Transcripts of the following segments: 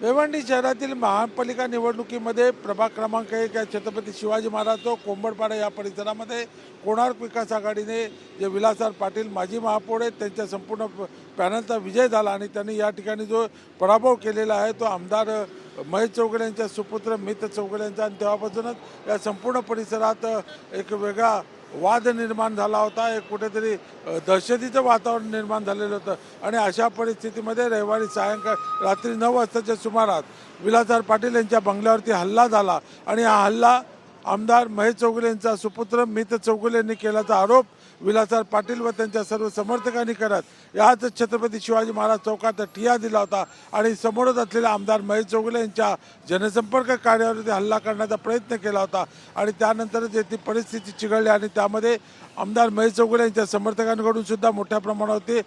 भिवंडी शहरातील महापालिका निवडणुकीमध्ये प्रभाग क्रमांक 1 या छत्रपती शिवाजी महाराज चौक कोंबडपाडा या परिसरामध्ये कोणार्क विकास आघाडीने जे विलासराव पाटील माजी महापौर आहेत त्यांच्या संपूर्ण पॅनलचा विजय झाला आणि त्यांनी या ठिकाणी जो पराभव केलेला आहे तो आमदार महेश चौगुले यांच्या सुपुत्र मित चौगुले यांचा आणि तेव्हापासूनच या संपूर्ण परिसरात एक वेगळा वाद निर्माण झाला होता, एक कुठेतरी दहशतीचं वातावरण निर्माण झालेलं होतं आणि अशा परिस्थितीमध्ये रविवारी सायंकाळ रात्री 9 वाजताच्या सुमारास विलासराव पाटील यांच्या बंगल्यावरती हल्ला झाला आणि हा हल्ला आमदार महेश चौगुले यांचा सुपुत्र मित चौगुले यांनी केल्याचा आरोप विलासराव पाटील व त्यांच्या सर्व समर्थकांनी करत याच छत्रपती शिवाजी महाराज चौकात ठिय्या दिला होता आणि समोरच असलेल्या आमदार महेश चौगुले यांच्या जनसंपर्क कार्यावरती हल्ला करण्याचा प्रयत्न केला होता आणि त्यानंतरच ती परिस्थिती चिघळली आणि त्यामध्ये आमदार महेश चौगुले यांच्या समर्थकांकडून सुद्धा मोठ्या प्रमाणावरती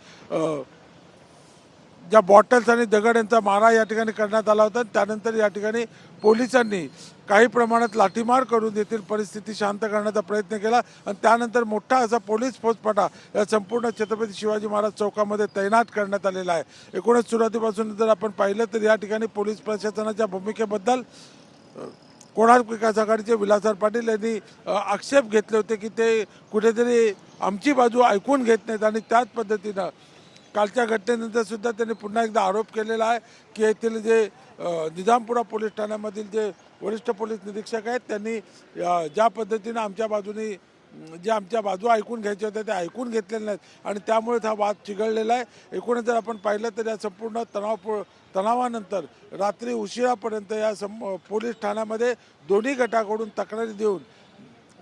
ज्या बॉटल्स आणि दगड यांचा मारा या ठिकाणी करण्यात आला होता। त्यानंतर या ठिकाणी पोलिसांनी काही प्रमाणात लाठीमार करून येथील परिस्थिती शांत करण्याचा प्रयत्न केला आणि त्यानंतर मोठा असा पोलीस फौजफाटा या संपूर्ण छत्रपती शिवाजी महाराज चौकामध्ये तैनात करण्यात आलेला आहे। एकूणच सुरुवातीपासून जर आपण पाहिलं तर या ठिकाणी पोलीस प्रशासनाच्या भूमिकेबद्दल कोणार्क विकास आघाडीचे विलासराव पाटील यांनी आक्षेप घेतले होते की ते कुठेतरी आमची बाजू ऐकून घेत नाहीत आणि त्याच पद्धतीनं कालच्या घटनेनंतर सुद्धा त्यांनी पुन्हा एकदा आरोप केलेला आहे की येथील जे निजामपुरा पोलीस ठाण्यामधील जे वरिष्ठ पोलीस निरीक्षक आहेत त्यांनी ज्या पद्धतीनं आमच्या बाजूने जे आमच्या बाजू ऐकून घ्यायच्या होत्या त्या ऐकून घेतलेल्या नाहीत आणि त्यामुळेच हा वाद चिघळलेला आहे। एकूणच जर आपण पाहिलं तर या संपूर्ण तणावानंतर रात्री उशिरापर्यंत या पोलीस ठाण्यामध्ये दोन्ही गटाकडून तक्रारी देऊन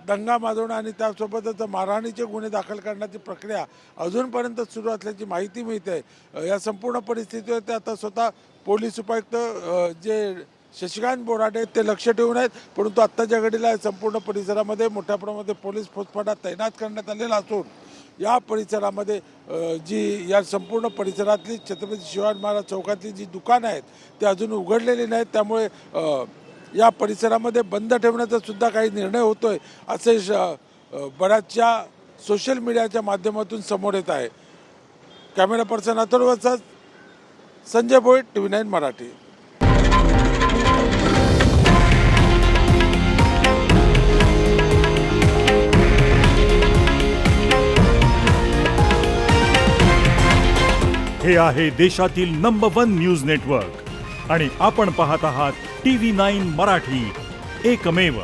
दंगा माजवणं आणि त्यासोबतच मारहाणीचे गुन्हे दाखल करण्याची प्रक्रिया अजूनपर्यंत सुरू असल्याची माहिती मिळते। या संपूर्ण परिस्थितीवर ते आता स्वतः पोलीस उपायुक्त जे शशिकांत बोराडे ते लक्ष ठेवून आहेत, परंतु आत्ताच्या घडीला संपूर्ण परिसरामध्ये मोठ्या प्रमाणात पोलीस फौजफाटा तैनात करण्यात आलेला असून या परिसरामध्ये जी या संपूर्ण परिसरातली छत्रपती शिवाजी महाराज चौकातली जी दुकानं आहेत ते अजून उघडलेली नाहीत, त्यामुळे या परिसरामध्ये बंद ठेवण्याचा सुद्धा काही निर्णय होतोय असे बऱ्याचशा सोशल मीडियाच्या माध्यमातून समोर येत आहे। कॅमेरा पर्सन अथर्वचा संजय भोईर, TV9 मराठी। हे आहे देशातील नंबर 1 न्यूज नेटवर्क आणि आपण पाहत आहात TV9 मराठी, एकमेव।